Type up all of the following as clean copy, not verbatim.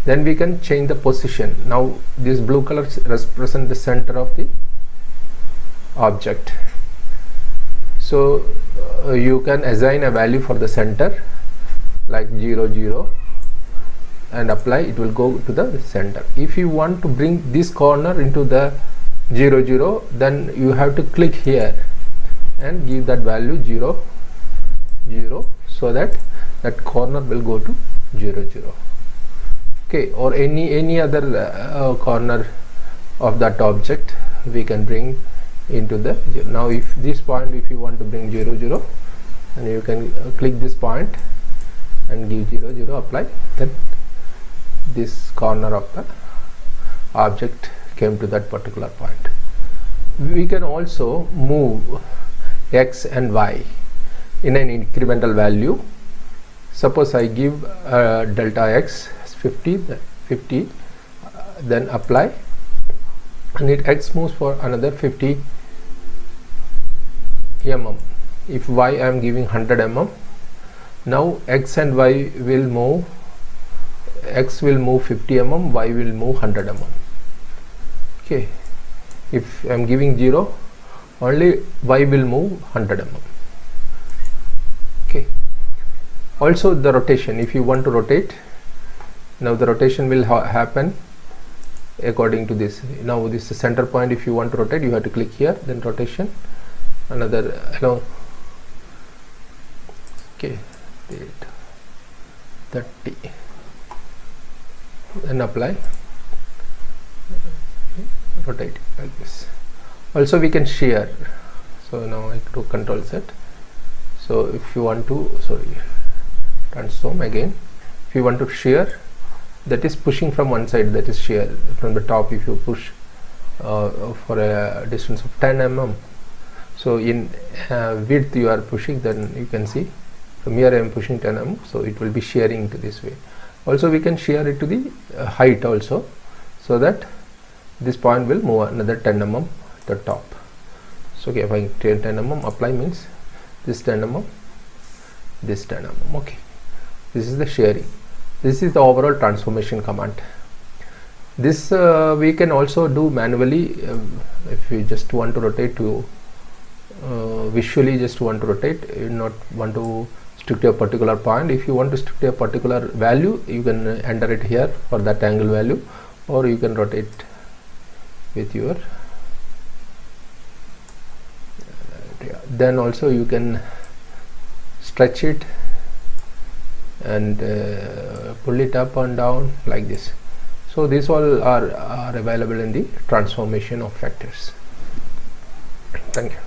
Then we can change the position. Now this blue color represent the center of the object. So you can assign a value for the center like 0 0 and apply, it will go to the center. If you want to bring this corner into the 0 0, then you have to click here and give that value 0 0, so that that corner will go to 0 0. Okay, or any other corner of that object we can bring into the. Now if this point, if you want to bring 0 0, and you can click this point and give 0 0, apply, then this corner of the object came to that particular point. We can also move x and y in an incremental value. Suppose I give delta x 50, then apply, and it x moves for another 50 mm. If y I am giving 100 mm, now x and y will move, x will move 50 mm, y will move 100 mm. Okay, if I am giving 0, only y will move 100 mm. Okay, also the rotation, if you want to rotate, now the rotation will happen according to this. Now this is center point. If you want to rotate, you have to click here, then rotation another along, okay, 30, and apply, rotate like this. Also we can shear. So now I do Control Z. So if you want to, transform again, if you want to shear, that is pushing from one side, that is shear from the top. If you push for a distance of 10 mm, so in width you are pushing, then you can see from here I am pushing 10 mm, so it will be shearing to this way. Also we can shear it to the height also, so that this point will move another 10 mm at the top. So okay, if I take 10 mm, apply means this 10 mm, this 10 mm. Okay, this is the shearing. This is the overall transformation command. This we can also do manually. If you just want to rotate to visually, just want to rotate, you not want to stick to a particular point. If you want to stick to a particular value, you can enter it here for that angle value, or you can rotate with your then also you can stretch it and pull it up and down like this. So these all are available in the transformation of vectors. Thank you.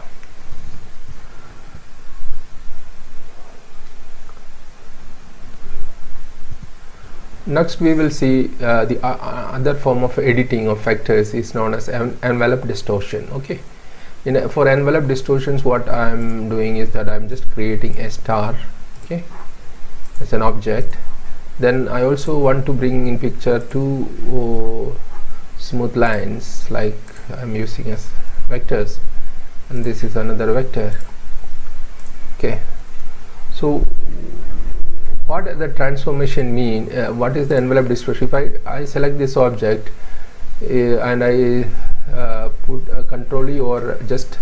Next we will see the other form of editing of vectors is known as envelope distortion. Okay, for envelope distortions, what I am doing is that I am just creating a star, okay, as an object. Then I also want to bring in picture two smooth lines, like I am using as vectors, and this is another vector. Okay, so what does the transformation mean? What is the envelope distortion? If I select this object and I put a Control E or just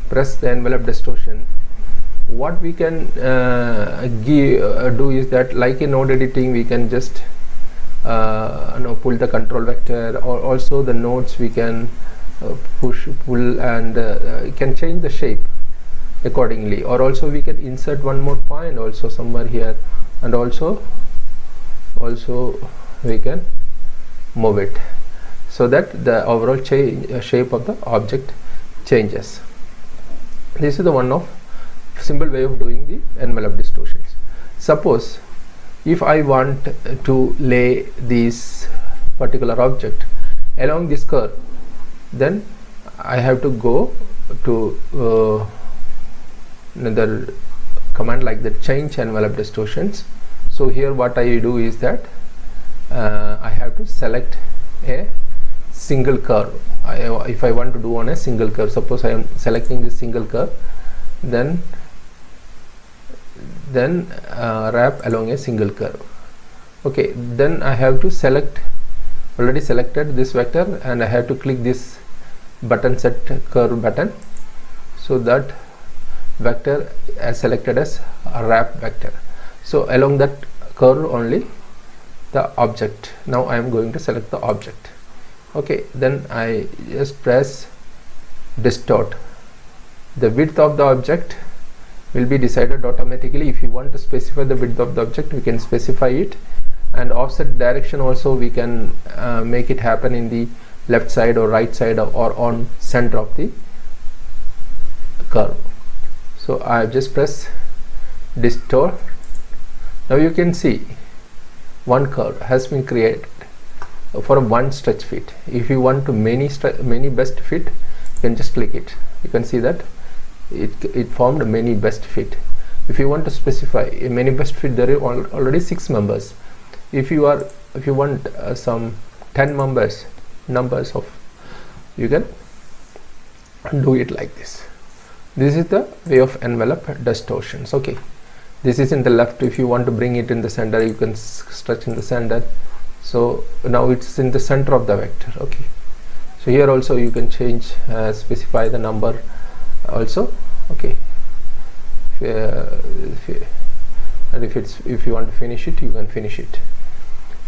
press the envelope distortion, what we can do is that, like in node editing, we can just pull the control vector, or also the nodes we can push, pull, and can change the shape accordingly. Or also we can insert one more point also somewhere here, and also we can move it so that the overall shape of the object changes. This is the one of simple way of doing the envelope distortions. Suppose if I want to lay this particular object along this curve, then I have to go to another command like the change envelope distortions. So here what I do is that I have to select a single curve. If I want to do on a single curve, suppose I am selecting this single curve, then wrap along a single curve. Okay, then I have to select, already selected this vector, and I have to click this button, set curve button, so that vector is selected as a wrap vector. So along that curve only the object. Now I am going to select the object. Okay, then I just press distort. The width of the object will be decided automatically. If you want to specify the width of the object, we can specify it, and offset direction also we can make it happen in the left side or right side or on center of the curve. So I just press distort. Now you can see one curve has been created for one stretch fit. If you want to many best fit, you can just click it. You can see that it formed a many best fit. If you want to specify a many best fit, there are already 6 members. If you want some 10 numbers of, you can do it like this. This is the way of envelope distortions. Okay, this is in the left. If you want to bring it in the center, you can stretch in the center. So now it's in the center of the vector. Okay, so here also you can change, specify the number also. Okay, and if you want to finish it, you can finish it.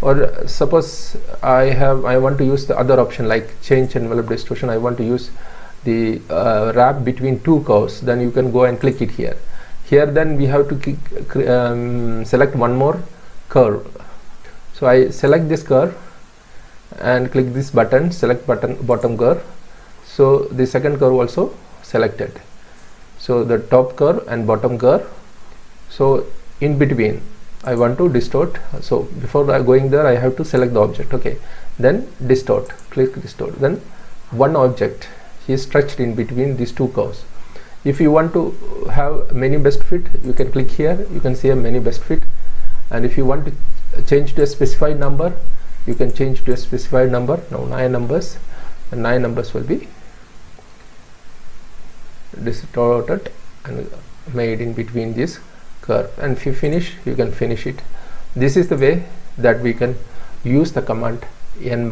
Or suppose I want to use the other option, like change envelope distortion. I want to use the wrap between 2 curves. Then you can go and click it here. Here then we have to select one more curve. So I select this curve and click this button, select bottom curve. So the second curve also selected. So the top curve and bottom curve. So in between I want to distort. So before going there, I have to select the object. Okay, then distort, click distort. Then one object is stretched in between these 2 curves. If you want to have many best fit, you can click here. You can see a many best fit. And if you want to change to a specified number, you can change to a specified number. Now 9 numbers, and 9 numbers will be distorted and made in between this curve. And if you finish, you can finish it. This is the way that we can use the command envelop.